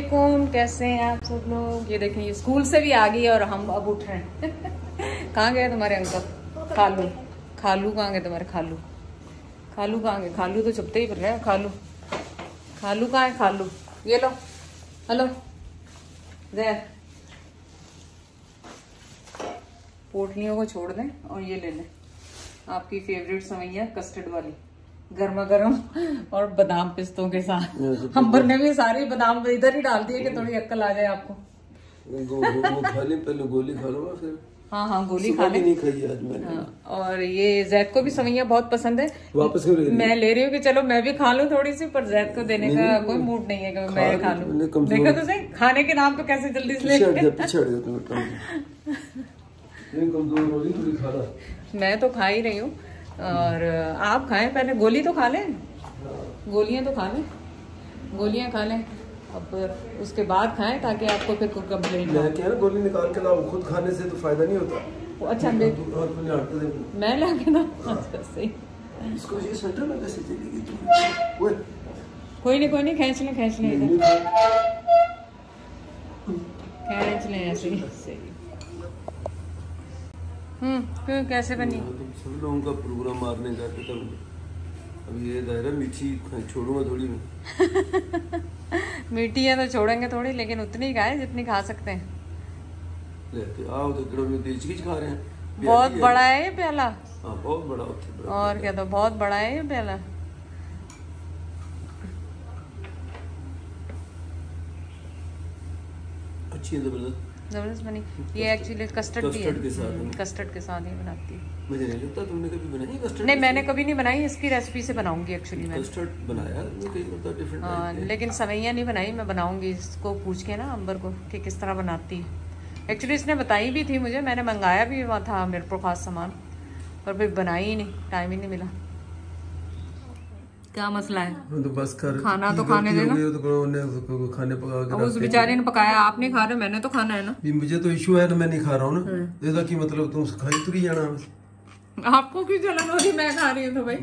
अस्सलामुअलैकुम, कैसे हैं आप सब लोग। ये देखें, ये स्कूल से भी आ गई और हम अब उठ रहे हैं। कहाँ गए तुम्हारे अंकल? खालू खालू कहाँ गए तुम्हारे? खालू खालू कहाँ गए? खालू तो चुपते ही फिर रहे हैं। खालू खालू कहाँ है? खालू ये लो, हेलो जैद, पोटलियों को छोड़ दें और ये ले लें आपकी फेवरेट सेवइयां कस्टर्ड वाली, गर्मा गर्म और बादाम पिस्तों के साथ। अंबर ने भी सारी बादाम इधर ही डाल दिए कि थोड़ी अक्ल आ जाए आपको। खा ले, पहले गोली खा लो फिर। हाँ गोली खा ले। नहीं खाई आज मैंने। हाँ, और ये जैद को भी सेवइयां बहुत पसंद है। वापस क्यों ले रही? मैं ले रही हूँ कि चलो मैं भी खा लूँ थोड़ी सी, पर जैद को देने का कोई मूड नहीं है कि मैं खा लूँ। देखो तो सही, खाने के नाम पे कैसे जल्दी से मैं तो खा ही रही हूँ और आप खाएं, पहले गोली तो खा लें, गोलियां तो खा लें, गोलियां खा लें, अब उसके बाद खाएं ताकि आपको फिर कोई कंप्लेंट ना हो। गोली निकाल के लाओ, खुद खाने से तो फायदा नहीं होता। अच्छा मैं ला के ना, सही। इसको ये स्वेटर में कैसे चलेगी? कोई नहीं खींच लें इधर, खींच लें ऐसे ही। सही। क्यों, कैसे बनी? सब लोगों का प्रोग्राम मारने का था। अब ये दायरा मीठी छोड़ूंगा थोड़ी मैं। मीठी है तो छोड़ेंगे थोड़ी, लेकिन उतनी ही खाए जितनी खा सकते हैं। लेते आओ तो में देचकीच खा रहे हैं। बहुत बड़ा है ये प्याला। हाँ बहुत बड़ा होता है। और क्या, तो बहुत बड़ा है ये प्याला। अच्छी है, जबरदस्त बनी। ये एक्चुअली कस्टर्ड भी है, कस्टर्ड के साथ ही बनाती है। मुझे नहीं लगता तुमने कभी बनाई कस्टर्ड? नहीं, मैंने कभी नहीं बनाई, इसकी रेसिपी से बनाऊंगी एक्चुअली मैं। कस्टर्ड बनाया डिफरेंट। हाँ, लेकिन सेवइयां नहीं बनाई, मैं बनाऊंगी। इसको पूछ के ना अंबर को कि किस तरह बनाती है। एक्चुअली इसने बताई भी थी मुझे, मैंने मंगाया भी हुआ था मेरे को खास सामान, पर फिर बनाई ही नहीं, टाइम ही नहीं मिला। क्या मसला है? तो बस कर, खाना तो खाने देना। तो खाने पका के उस बेचारे ने पकाया, आप नहीं खा रहे, मैंने तो खाना है ना। मुझे तो इशू है ना, मैं नहीं खा रहा हूँ ना। इसका की मतलब तुम खाई तुरी जाना। आपको क्यों जलन हो रही? मैं खा रही हूँ तो भाई।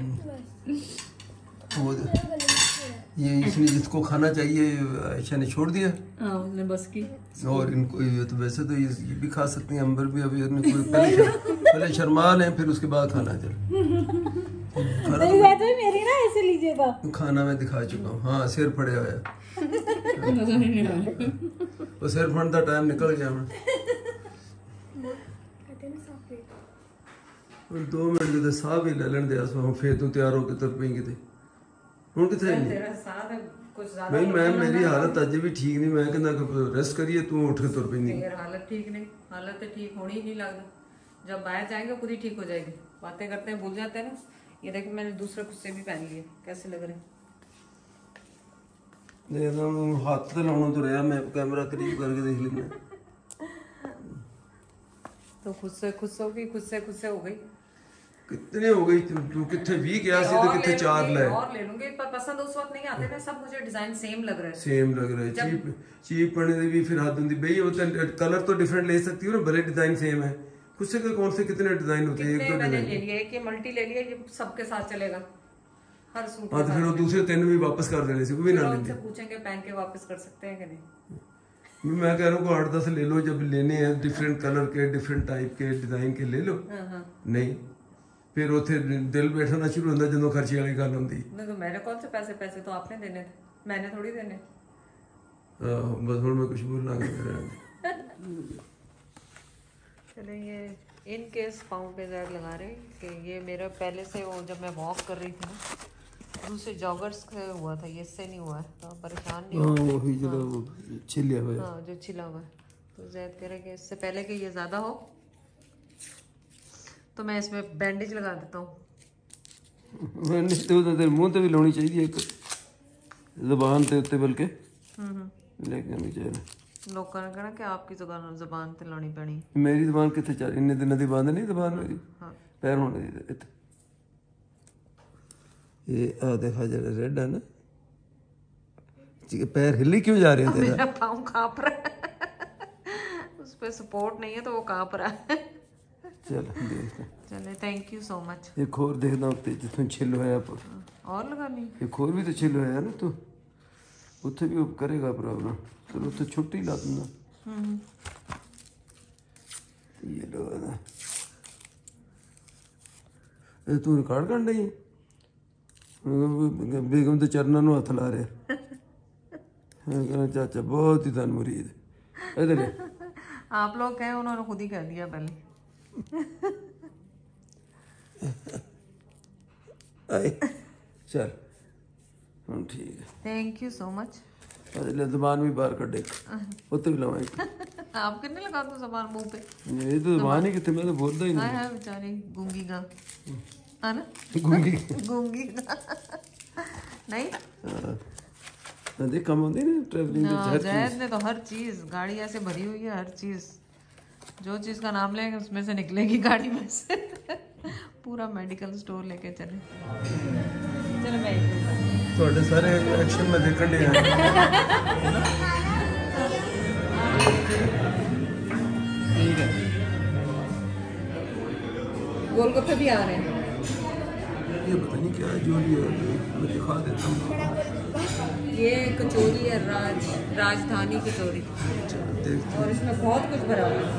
ये इसने जिसको खाना चाहिए आयशा ने छोड़ दिया। उसने बस की। और इनको ये तो वैसे तो ये भी खा सकती हैं, अंबर भी। अभी पहले शर्मा लें, फिर उसके बाद खाना चले। मेरी ना ऐसे लीजिएगा। खाना मैं दिखा चुका हूँ। हाँ, सिर फड़े हुआ वो सिर फड़ता टाइम निकल गया। मैं 2 मिनट जो साह भी ले लेने दे, फिर तू तैयार होके तुर पेंगे थे। हूँ कितने नहीं, मैं मेरी हालत अजे भी ठीक नहीं। मैं कहना रेस्ट करिए, तू उठ के तुर पेंगी। हालत ठीक नहीं, हालत तो ठीक होनी ही नहीं लगता। जब बाहर जाएंगे खुद ही ठीक हो जाएगी। बातें करते हैं भूल जाते हैं ना। ये देखो मैंने दूसरे खुद से भी पहन लिए, कैसे लग रहे हैं? हाथ तो लाना तो रहा, मैं कैमरा करीब करके देख लेना। तो खुद से हो गई। कितने हो गई? तू कितने 20 गया सी तो कितने 4 लाए। और ले लूंगी, पर पसंद उस वक्त नहीं आते ना। सब मुझे डिजाइन सेम लग रहा है। चीप पड़ने की भी फिर हद होती भाई। वो कलर तो डिफरेंट ले सकती हो ना, भले डिजाइन सेम है। खुद से कौन से कितने डिजाइन होते हैं? एक तो मैंने ले लिया, एक मल्टी ले लिया, ये सबके साथ चलेगा हर सूट। हाँ, तो फिर वो दूसरे 3 भी वापस कर देने से भी ना लेंगे। पूछेंगे पहन के वापस कर सकते हैं कि नहीं। मैं कह रहा हूँ 8-10 ले लो, जब लेने हैं डिफरेंट कलर के, डिफरेंट टाइप के डिजाइन के ले लो। नहीं फिर उसे दिल बैठना शुरू होता जो खर्चे वाली गल होंगी। तो मेरे कौन से पैसे तो आपने देने थे, मैंने थोड़ी देने। बस हुण मैं कुछ बोलना चले, ये इन केस पाँव पे जैड लगा रहे कि ये मेरा पहले से, वो जब मैं वॉक कर रही थी ना, दूसरे जॉगर्स का हुआ था, ये इससे नहीं हुआ है, तो परेशान नहीं हुआ। वही जो छिला हुआ है। हाँ, जो छिला हुआ है। तो जैद कह रहे कि इससे पहले कि ये ज़्यादा हो तो मैं इसमें बैंडेज लगा देता हूँ। बैंडेज तो तेरे मुंह पे भी लानी चाहिए, एक ज़बान ते उत्ते बल्कि लेकिन बेचारे लोगों ने कहना कि आपकी ज़बान ते लानी पैनी। मेरी ज़बान कितने चल, इन्ने दिनों दी बंद नहीं ज़बान मेरी। पैर होने दी ये आ देखा जरा रेड है ना, पैर हिली क्यों जा रहे हैं तेरा? मेरा पाँव कांप रहा है, उस पे सपोर्ट नहीं है तो वो कांप रहा है। चले, थैंक यू सो मच। एक और देखना जिसमें छिल होया पर और लगानी, एक और भी तो छिल होया ना। तो ਉੱਥੇ ਵੀ ਉਹ ਕਰੇਗਾ ਪ੍ਰੋਗਰਾਮ। ਚਲੋ ਉੱਥੇ ਛੁੱਟੀ ਲਾ ਦਿੰਦਾ। ये लो ना, तू रिकॉर्ड कर रही बेगम के चरणों में हथ ला रहे कहना चाचा बहुत ही धन मुरीद इधर आप लोग कहें, उन्होंने खुद ही कह दिया पहले। आए चल हम ठीक है। Thank you so much. जबान भी बाहर कटे उत्ते भी लवाई आप कितने लगा दो जबान मुंह पे? ये तो जबान ही कितने, मैं तो बोलता ही नहीं। है बेचारी गूंगी का है ना, गूंगी गूंगी का नहीं देख कम होती ना ट्रैवलिंग में। जैद ने तो हर चीज गाड़ी ऐसे भरी हुई है, हर चीज जो चीज का नाम लेंगे उसमें से निकलेगी गाड़ी में से। पूरा मेडिकल स्टोर लेके चले। चलो मैं थोड़े सारे एक्शन में देखने दे ठीक है। गोलगप्पे भी आ रहे हैं। ये पता नहीं क्या जो भी है, मैं दिखा देता हूँ। ये कचौरी है, राजधानी कचौरी, और इसमें बहुत कुछ भरा हुआ है।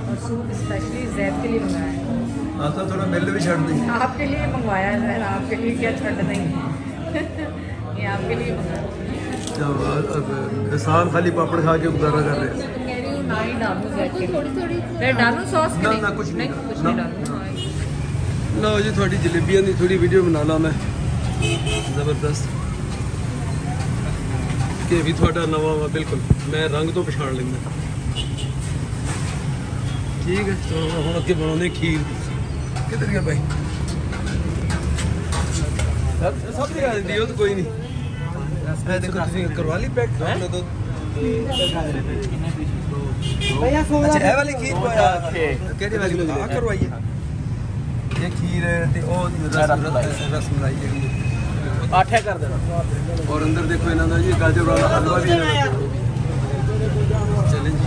और सूप स्पेशली जैद के लिए मंगाया है। हाँ तो थोड़ा बिल भी छड़ देंगे। आपके लिए मंगवाया है जैद, आपके लिए क्या छड़ देंगे। ये आपके लिए मंगाया। एहसान खाली पापड़ खा के गुजारा कर रहे हैं। कह रही हूँ ना ही डालूं जैद के लिए। मैं डालूं सॉस के लिए? ना कुछ नहीं, कुछ नहीं डालूं। लो जी थोड़ी जलेबियां दी थोड़ी वीडियो बना ला मैं जबरदस्त के भी थोड़ा नवा वा बिल्कुल मैं रंग तो पछाण लेंदा। ठीक है तो हम अगे बनाने खीर। किधर गया भाई? सब दिखा दी हो तो कोई नहीं। देखो तुम करवा ली पैक अपने दो। अच्छा ये वाली खीर केड़ी वाली करवाइए? ये खीर है ते ओ रसमलाई जेडी 8 कर देना। और अंदर देखो इन्हां दा जी गाजर वाला हलवा भी है। चलें जी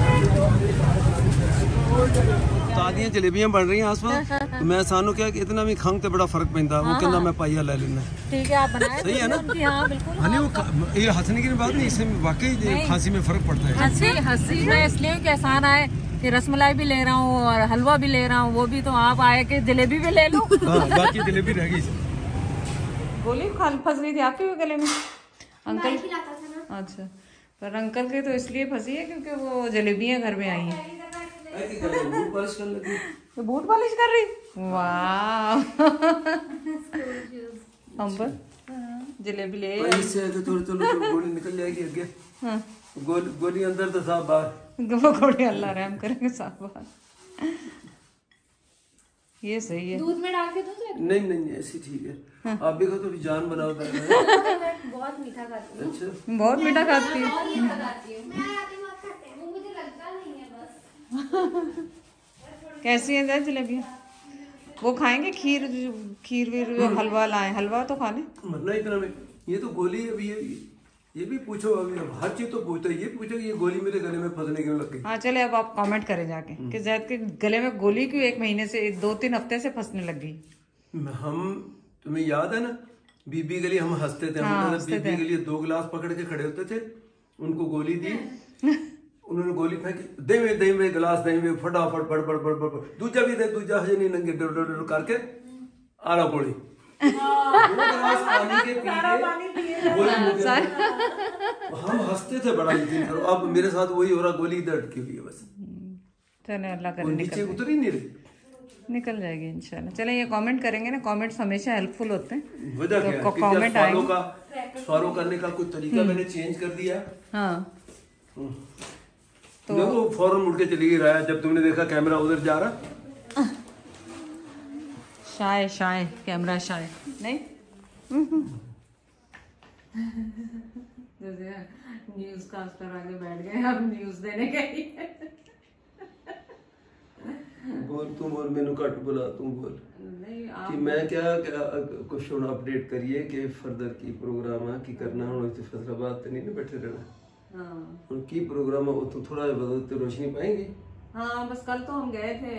तादियां जलेबियां बन रही हैं आसपास। तो मैं सानू क्या कि इतना भी खंग ते बड़ा फर्क पैंदा। वो कहंदा मैं पाइया ले लेना। ठीक है आप बनाए सही है ना? हां बिल्कुल। हां वो ये हंसने की बात नहीं, इससे वाकई खांसी में फर्क पड़ता है। हंसी में इसलिए कि आसान आए कि रसमलाई भी ले रहा हूँ और हलवा भी ले रहा हूँ, वो भी तो आप आए कि जलेबी भी ले लो। बाकी जलेबी रह गई। गोली फंस रही थी आपके भी गले में अंकल? अच्छा पर अंकल के तो इसलिए फंसी है क्योंकि वो जलेबियां घर में आई हैं। तो बूट पॉलिश कर रही? वाह हम पर जलेबी ले इससे तो थोड़ी गोली निकल जाएगी आगे। हाँ गोली अंदर तो साफ बाहर। वो गोली अल्लाह रहम करेंगे साफ बाहर। ये सही है। दूध में डाल के दूं? नहीं नहीं ऐसी ठीक है। हाँ। आप भी थोड़ी जान बनाओ। बहुत मीठा खाती हूँ। अच्छा बहुत मीठा खाती है। मुझे लगता नहीं है बस। कैसी है जलेबियाँ? वो खाएंगे खीर वीर हलवा लाए, हलवा तो खा ले। मरना इतना में ये तो गोली अभी ये भी पूछो। अभी हर चीज तो पूछते ये पूछो कि ये गोली मेरे गले में फंसने क्यों लग गई। हाँ चले अब आप कमेंट करें जाके कि जैद के गले में गोली क्यों 1 महीने से 2-3 हफ्ते से फंसने लग गई। हम तुम्हें याद है ना बीबी के लिए हम हंसते थे। हम बीबी के लिए 2 गिलास पकड़ के खड़े होते थे, उनको गोली दी, उन्होंने गोली फेंकी, दे में गिलास दे में फटाफट बड़ बड़ बड़ बड़ दूजा भी दे, दूजा हजे नहीं नंगे डर डर डर करके आ रहा गोली। 2 गिलास पानी के पी गोली हम हंसते थे बड़ा। यकीन करो अब मेरे साथ वही हो रहा, गोली इधर अटकी हुई है बस। चले अल्लाह करे नीचे उतर ही नहीं रही, निकल जाएगी इंशाल्लाह। चले ये कमेंट करेंगे ना, कमेंट्स हमेशा हेल्पफुल होते हैं। वजह क्या है? कमेंट आएंगे फॉलो करने का कुछ तरीका मैंने चेंज कर दिया। हाँ तो देखो फौरन मुड़ के चली रहा है जब तुमने देखा कैमरा उधर जा रहा। शाय कैमरा शाय नहीं। जैसे न्यूज कास्टर आगे बैठ गए अब न्यूज देने के लिए। बोल तुम और मैंने कट बोला तुम बोल नहीं कि मैं क्या क्वेश्चन अपडेट करिए कि फर्दर की प्रोग्राम है कि करना हो तो फैसलाबाद तो नहीं बैठे रहना। हाँ। की प्रोग्राम है वो तो थोड़ा बदलते रोशनी पाएंगे। हाँ बस कल तो हम गए थे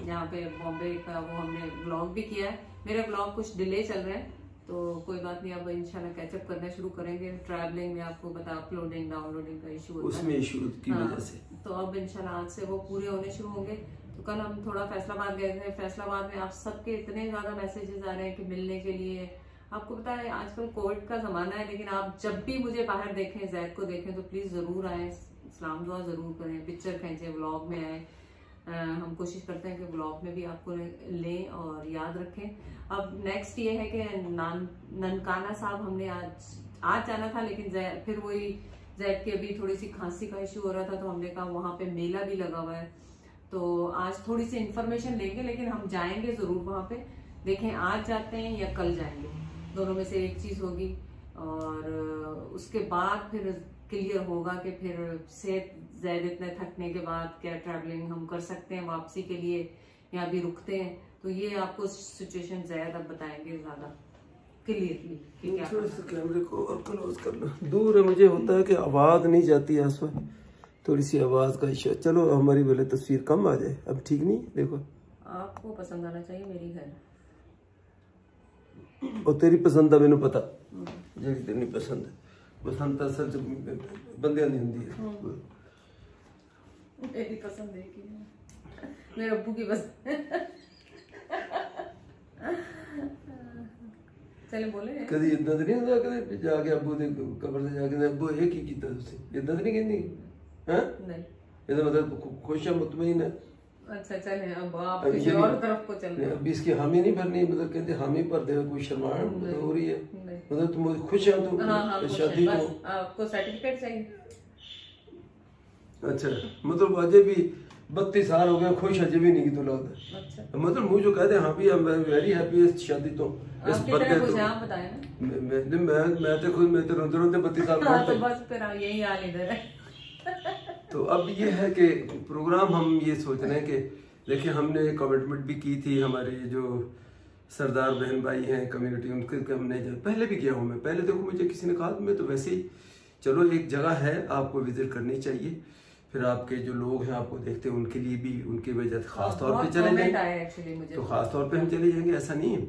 यहाँ पे बॉम्बे का, वो हमने ब्लॉग भी किया है। मेरे ब्लॉग कुछ डिले चल रहे हैं तो कोई बात नहीं, अब इंशाल्लाह कैचअप करना शुरू करेंगे। ट्रैवलिंग में आपको पता अपलोडिंग डाउनलोडिंग का इशू होता है, उसमें इशू की वजह से। तो अब इंशाल्लाह आज से वो पूरे होने शुरू होंगे। तो कल हम थोड़ा फैसलाबाद गए थे। फैसलाबाद में आप सबके इतने ज्यादा मैसेजेस आ रहे हैं कि मिलने के लिए। आपको पता है आजकल कोविड का जमाना है, लेकिन आप जब भी मुझे बाहर देखें, जैद को देखें, तो प्लीज जरूर आए, सलाम दुआ जरूर करें, पिक्चर खींचे, व्लॉग में आए। हम कोशिश करते हैं कि व्लॉग में भी आपको लें और याद रखें। अब नेक्स्ट ये है कि ननकाना साहब हमने आज जाना था, लेकिन फिर वही जैद की अभी थोड़ी सी खांसी का इशू हो रहा था, तो हमने कहा वहां पे मेला भी लगा हुआ है, तो आज थोड़ी सी इन्फॉर्मेशन लेंगे, लेकिन हम जाएंगे जरूर वहां पे। देखें आज जाते हैं या कल जाएंगे, दोनों में से एक चीज होगी। और उसके बाद फिर क्लियर होगा कि फिर सेहत ज़्यादा इतने थकने के बाद क्या ट्रैवलिंग हम कर सकते हैं वापसी के लिए या अभी रुकते हैं। तो ये आपको सिचुएशन ज़्यादा बताएंगे ज्यादा क्लियरली। कैमरे को और क्लोज कर लो, दूर है, मुझे होता है कि आवाज नहीं जाती है इस वक्त, थोड़ी सी आवाज का इशू। चलो हमारी भले तस्वीर कम आ जाए, अब ठीक नहीं। देखो आपको पसंद आना चाहिए मेरी घर, और तेरी पसंद है मैंने पता, जी तेरी पसंद है। पसंद असल बंदे नहीं होंगी, मेरी पसंद है कि मेरे अब्बू की पसंद। चले बोले कभी इतना तो नहीं होता, कभी जाके अब्बू ने कब्र से जाके अब्बू एक ही किया तुझसे, इतना तो नहीं कहती हैं? नहीं, ये तो मतलब खुश है, मुतमईन है। अच्छा चले अब आप किसी और तरफ को चल रहे हैं। अभी इसकी हामी नहीं भरनी, मतलब कहते हामी भर दे, कोई शर्माहट हो रही है, मतलब तुम खुश है तुम शादी को, आपको सर्टिफिकेट चाहिए। अच्छा मतलब अजय भी 32 साल हो गए, खुश अजय भी नहीं की तो लगता। अच्छा मतलब मुझे जो कहते हैं हाँ भी आई एम वेरी हैप्पी इस शादी तो इस बर्थडे तो मैं तो खुद मैं तो रोते रोते 32 साल का, तो बस फिर यही हाल इधर है। तो अब ये है कि प्रोग्राम हम ये सोच रहे हैं कि देखिए हमने कमिटमेंट भी की थी, हमारे जो सरदार बहन भाई हैं कम्युनिटी, उनके हमने पहले भी किया हूँ मैं। पहले देखो मुझे किसी ने कहा मैं तो वैसे ही चलो एक जगह है आपको विजिट करनी चाहिए, फिर आपके जो लोग हैं आपको देखते हैं उनके लिए भी उनकी वजह से खास तौर पे चले जाएंगे, तो खास तौर पे हम चले जाएंगे, ऐसा नहीं है।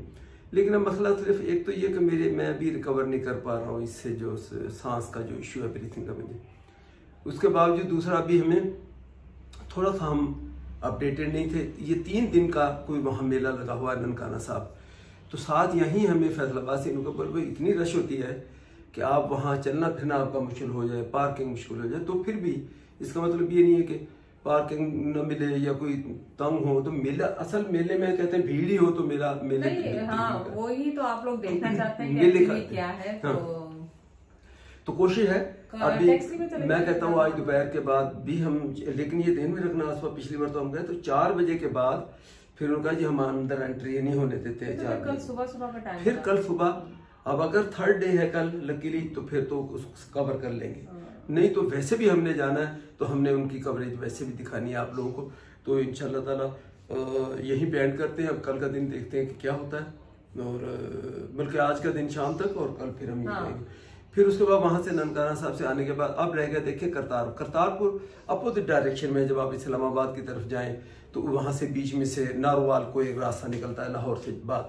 लेकिन अब मसला सिर्फ एक तो ये कि मैं अभी रिकवर नहीं कर पा रहा हूँ इससे, जो सांस का जो इशू है ब्रीथिंग का मुझे, उसके बावजूद दूसरा अभी हमें थोड़ा सा हम अपडेटेड नहीं थे। ये 3 दिन का कोई वहाँ मेला लगा हुआ है ननकाना साहब, तो साथ यहीं हमें फैसलाबाद से पर इतनी रश होती है कि आप वहाँ चलना फिरना आपका मुश्किल हो जाए, पार्किंग मुश्किल हो जाए। तो फिर भी इसका मतलब ये नहीं है कि पार्किंग न मिले या कोई तंग हो, तो मेला असल मेले में कहते हैं भीड़ ही हो तो मेला मेले हाँ वही तो आप लोग देखना चाहते हैं कि मेले क्या है। तो कोशिश है अभी मैं कहता हूँ आज दोपहर के बाद भी हम, लेकिन ये ध्यान में रखना आसपास पिछली बार तो हम गए तो 4 बजे के बाद फिर उनका जी हम अंदर एंट्री नहीं होने देते 4 बजे, सुबह का टाइम, फिर कल सुबह। अब अगर 3rd डे है कल लकीली तो फिर तो कवर कर लेंगे, नहीं तो वैसे भी हमने जाना है तो हमने उनकी कवरेज वैसे भी दिखानी है आप लोगों को। तो इंशाल्लाह ताला यही बैंड करते हैं, अब कल का दिन देखते हैं कि क्या होता है, और बल्कि आज का दिन शाम तक और कल फिर हम जाएंगे। फिर उसके बाद वहां से ननकाना साहब से आने के बाद अब रह गया देखिए करतारपुर अपोजिट डायरेक्शन में, जब आप इस्लामाबाद की तरफ जाएं तो वहां से बीच में से नारोवाल को एक रास्ता निकलता है लाहौर से बाद।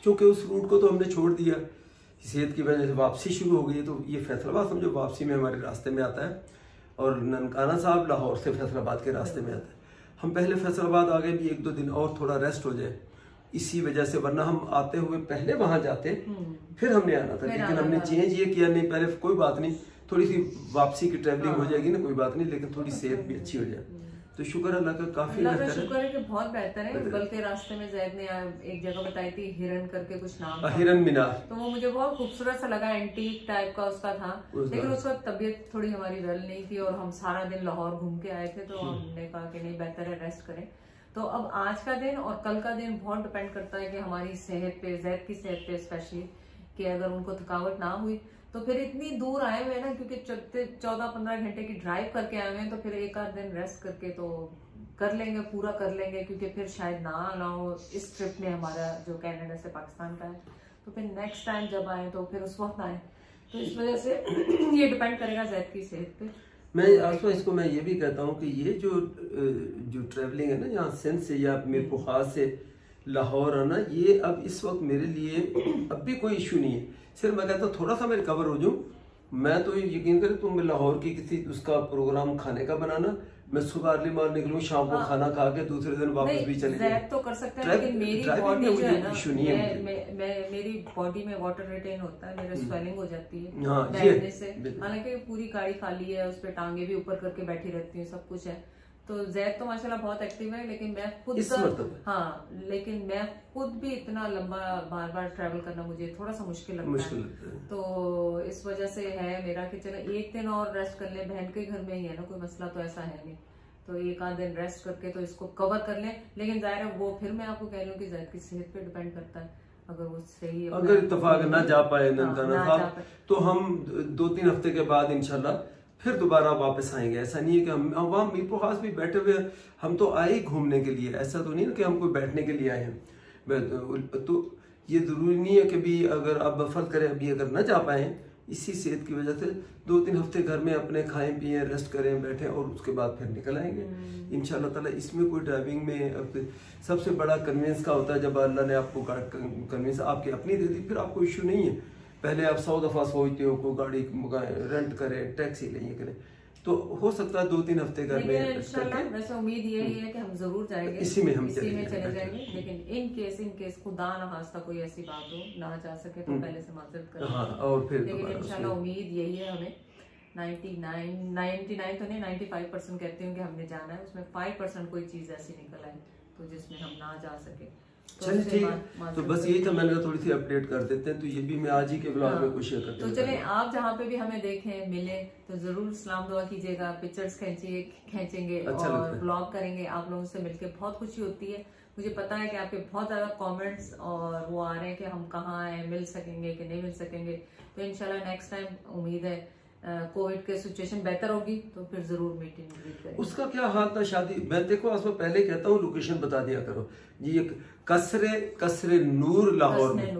चूंकि उस रूट को तो हमने छोड़ दिया, सेहत की वजह से वापसी शुरू हो गई, तो ये फैसलाबाद समझो वापसी में हमारे रास्ते में आता है, और ननकाना साहब लाहौर से फैसलाबाद के रास्ते में आता है। हम पहले फैसलाबाद आ गए भी 1-2 दिन और थोड़ा रेस्ट हो जाए इसी वजह से, वरना हम आते हुए पहले वहां जाते फिर हमने आना था, लेकिन हमने चेंज ये किया नहीं, पहले कोई बात नहीं, थोड़ी सी वापसी की ट्रैवलिंग हो जाएगी ना, कोई बात नहीं, लेकिन थोड़ी सेहत भी अच्छी हो जाए। तो शुक्र अल्लाह का, काफी शुक्र है कि बहुत बेहतर है। बल्कि रास्ते में जैद ने एक जगह बताई थी हिरन करके कुछ नाम था, हिरन मीनार, तो वो मुझे बहुत खूबसूरत सा लगा, एंटीक टाइप का उसका था, लेकिन उस वक्त तबीयत थोड़ी हमारी वेल नहीं थी और हम सारा दिन लाहौर घूम के आए थे, तो हमने कहा कि नहीं बेहतर है रेस्ट करें। तो अब आज का दिन और कल का दिन बहुत डिपेंड करता है कि हमारी सेहत पे, जैद की सेहत पे स्पेशली, कि अगर उनको थकावट ना हुई तो फिर इतनी दूर आए हुए ना, क्योंकि 14-15 घंटे की ड्राइव करके आए हुए हैं, तो फिर 1-8 दिन रेस्ट करके तो कर लेंगे, पूरा कर लेंगे, क्योंकि फिर शायद ना आना हो इस ट्रिप में हमारा जो कनाडा से पाकिस्तान का है, तो फिर नेक्स्ट टाइम जब आए तो फिर उस वक्त आए। तो इस वजह से ये डिपेंड करेगा जैद की सेहत पे। मैं आसमा इसको मैं ये भी कहता हूँ कि ये जो ट्रैवलिंग है ना, यहाँ सिंध से या मेरे को खास से लाहौर आना, ये अब इस वक्त मेरे लिए अब भी कोई इशू नहीं है। सिर्फ मैं कहता हूँ थोड़ा सा मैं रिकवर हो जाऊँ। मैं तो यकीन करें तुम लाहौर की किसी उसका प्रोग्राम खाने का बनाना, मैं सुबह अर्ली मॉर्निंग निकलूँ, शाम को खाना खा के दूसरे दिन वापस भी चले जाए तो कर सकते हैं, लेकिन मेरी बॉडी जो है ना, इशू नहीं है। मेरी बॉडी में वाटर रिटेन होता है, मेरे स्वेलिंग हो जाती है बैठने से। हालांकि पूरी गाड़ी खाली है, उस पर टांगे भी ऊपर करके बैठी रहती हूँ, सब कुछ है। तो जैद तो माशाल्लाह बहुत एक्टिव है, लेकिन मैं खुद लेकिन मैं खुद भी इतना लंबा बार बार ट्रैवल करना मुझे थोड़ा सा मुश्किल लगता है। तो इस वजह से है मेरा कि चलो एक दिन और रेस्ट कर ले, बहन के घर में ही है ना, कोई मसला तो ऐसा है नहीं, तो एक आध दिन रेस्ट करके तो इसको कवर कर लें। लेकिन जाहिर है वो फिर मैं आपको कह रही हूँ कि जैद की सेहत पे डिपेंड करता है। अगर वो सही है, अगर इत्तेफाक ना जा पाए तो हम 2-3 हफ्ते के बाद इंशाल्लाह फिर दोबारा वापस आएंगे। ऐसा नहीं है कि हम वहाँ मीरपुर खास भी बैठे हुए, हम तो आए घूमने के लिए, ऐसा तो नहीं ना कि हम कोई बैठने के लिए आए हैं। तो ये जरूरी नहीं है कि भी अगर आप फर्ज करें अभी अगर ना जा पाए इसी सेहत की वजह से 2-3 हफ्ते घर में अपने खाएं पिए, रेस्ट करें, बैठें और उसके बाद फिर निकल आएंगे इंशाल्लाह ताला। इसमें कोई ड्राइविंग में अब सबसे बड़ा कन्वेंस का होता है, जब अल्लाह ने आपको कन्वेंस आपकी अपनी दे दी फिर आपको इशू नहीं है। पहले आप 100 दफा सोचते हो को गाड़ी रेंट करें, टैक्सी लेंगे करें, तो हो सकता है 2-3 हफ्ते घर में इंशाल्लाह। वैसे उम्मीद यही है कि हम जरूर जाएंगे, इसी में चले जाएंगे। लेकिन इन केस खुदा न खास्ता कोई ऐसी बात हो ना जा सके तो पहले से माजरत करें। और फिर लेकिन इंशाल्लाह उम्मीद यही है हमें 99 तो नहीं 95% कहती हूँ कि हमने जाना है, उसमें 5% कोई चीज ऐसी निकल आए तो जिसमें हम ना जा सके। चलिए ठीक है, तो बस यही था, मैंने कहा थोड़ी सी अपडेट कर देते हैं। तो ये भी मैं आज ही के ब्लॉग में कुछ शेयर करते हैं। तो चले आप जहाँ पे भी हमें देखें मिले तो जरूर सलाम दुआ कीजिएगा, पिक्चर्स खींचेंगे और ब्लॉग करेंगे। आप लोगों से मिलकर बहुत खुशी होती है। मुझे पता है कि आपके बहुत ज्यादा कमेंट्स और वो आ रहे हैं कि हम कहाँ हैं, मिल सकेंगे कि नहीं मिल सकेंगे। तो इंशाल्लाह नेक्स्ट टाइम उम्मीद है कोविड के सिचुएशन बेहतर होगी तो फिर जरूर मीटिंग करेंगे। उसका क्या हाल था शादी, मैं देखो आज पहले कहता हूँ लोकेशन बता दिया करो जी, ये कसरे नूर लाहौर में,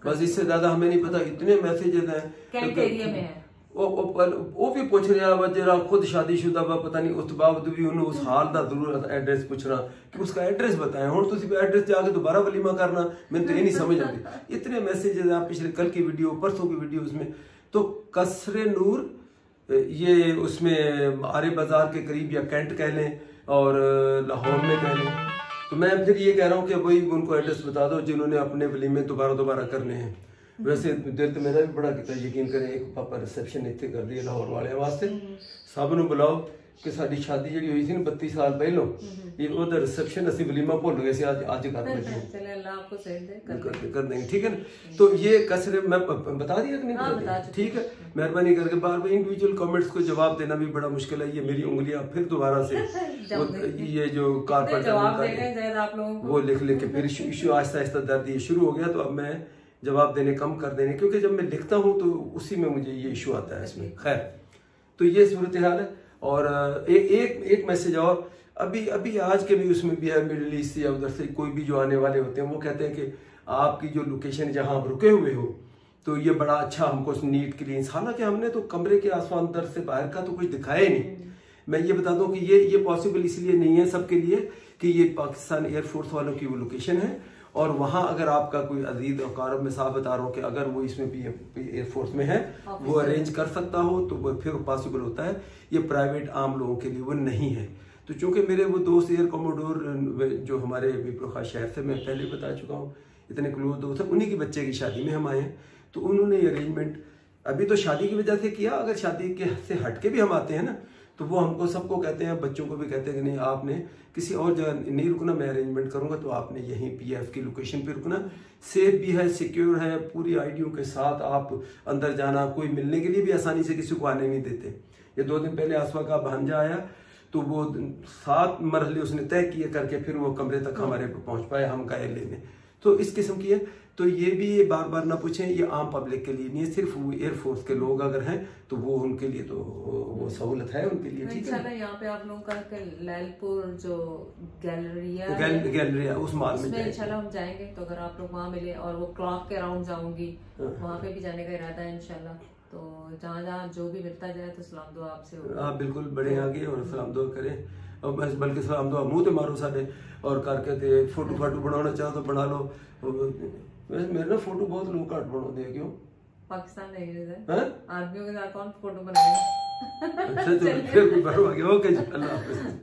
बस इससे ज्यादा हमें नहीं पता। इतने मैसेजेस हैं, कैंट एरिया में है। वो भी पूछ रहे जरा खुद शादीशुदा पता नहीं उस बावजूद भी उन्होंने उस हाल का जरूर एड्रेस पूछना कि उसका एड्रेस बताएं। हुण तुसीं एड्रेस जाके दोबारा वलीमा करना, मैंने तो ये नहीं समझ आती। इतने मैसेजेस हैं, पिछले कल की वीडियो परसों की वीडियो उसमें। तो कसरे नूर ये उसमें आरे बाजार के करीब या कैंट कह लें और लाहौर में कह लें। तो मैं फिर ये कह रहा हूँ कि वही उनको एड्रेस बता दो जिन्होंने अपने वलीमे दोबारा करने हैं। वैसे दिल तो मेरा भी बड़ा किया, यकीन करें एक पापा रिसेप्शन इतने कर दिए लाहौर वाले वास्ते, सब नूं बुलाओ कि साडी शादी जी हुई थी 32 साल पहलों, ये उधर रिसेप्शन असि वलीमा भुल गए आज कर लगे, चले अल्लाह आपको सही दे कर देंगे, ठीक है ना। तो ये कसरे मैं बता दिया कि नहीं बता दिया, ठीक है। मेहरबानी करके बार बार इंडिविजुअल कमेंट्स को जवाब देना भी बड़ा मुश्किल है। ये मेरी उंगलियां फिर दोबारा से ये जो कारपेट वो लिख के फिर इशू आहिस्ता आहिस्ता दर्द ये शुरू हो गया। तो अब मैं जवाब देने कम कर देने, क्योंकि जब मैं लिखता हूँ तो उसी में मुझे ये इशू आता है इसमें। खैर, तो ये सूरत हाल है। और एक मैसेज और अभी आज के भी उसमें भी है, मिडिल ईस्ट या उधर से कोई भी जो आने वाले होते हैं वो कहते हैं कि आपकी जो लोकेशन जहाँ आप रुके हुए हो तो ये बड़ा अच्छा हमको नीट क्लीन, हालांकि हमने तो कमरे के आसमान अंदर से बाहर का तो कुछ दिखाया ही नहीं। मैं ये बता दूं कि ये पॉसिबल इसलिए नहीं है सबके लिए कि ये पाकिस्तान एयरफोर्स वालों की वो लोकेशन है, और वहां अगर आपका कोई अजीज और कारब में साफ बता रहा हो कि अगर वो इसमें भी एयरफोर्स में है वो अरेंज कर सकता हो तो वो फिर पॉसिबल होता है। ये प्राइवेट आम लोगों के लिए वो नहीं है। तो चूंकि मेरे वो दोस्त एयर कमोडोर जो हमारे विप्रो शहर से मैं पहले बता चुका हूँ, इतने क्लोज दोस्त हैं, उन्हीं की बच्चे की शादी में हम आए हैं। तो उन्होंने अरेंजमेंट अभी तो शादी की वजह से किया, अगर शादी के से हटके भी हम आते हैं ना तो वो हमको सबको कहते हैं, बच्चों को भी कहते हैं कि नहीं आपने किसी और जगह नहीं रुकना, मैं अरेंजमेंट करूंगा तो आपने यहीं PF की लोकेशन पे रुकना। सेफ भी है, सिक्योर है, पूरी आईडियों के साथ आप अंदर जाना, कोई मिलने के लिए भी आसानी से किसी को आने नहीं देते। ये 2 दिन पहले आसवा का भांजा आया तो वो 7 मरहले उसने तय किए करके फिर वो कमरे तक हमारे पहुंच पाए, हम गए लेने। तो इस किस्म की है। तो ये भी बार बार ना पूछें, ये आम पब्लिक के लिए नहीं है, सिर्फ वो एयरफोर्स के लोग अगर हैं तो वो उनके लिए तो वो सहूलत है उनके लिए, ठीक है। यहाँ पे आप लोगों का लैलपुर जो गैलरी है उस माल में इंशाल्लाह हम जाएंगे। तो अगर आप लोग वहाँ मिले, और वो क्लॉक के अराउंड जाऊंगी वहाँ पे भी जाने का इरादा है इंशाल्लाह। तो जहाँ जहाँ जो भी मिलता जाए तो सलाम दुआ आपसे हो। आप बिल्कुल बड़े आगे और सलाम दुआ करें, और बस बल्कि सलाम दुआ मुंह ते मारो साडे, और करके ते फोटो फाटो बनाना चाहो तो बना लो। वैसे मेरे ना फोटो बहुत लोग घट बनाते हैं, क्यों? पाकिस्तान नहीं हैं? आदमियों के साथ कौन फोटो बनाएगा? अच्छा तो फिर भी ओके, अल्लाह हाफिज।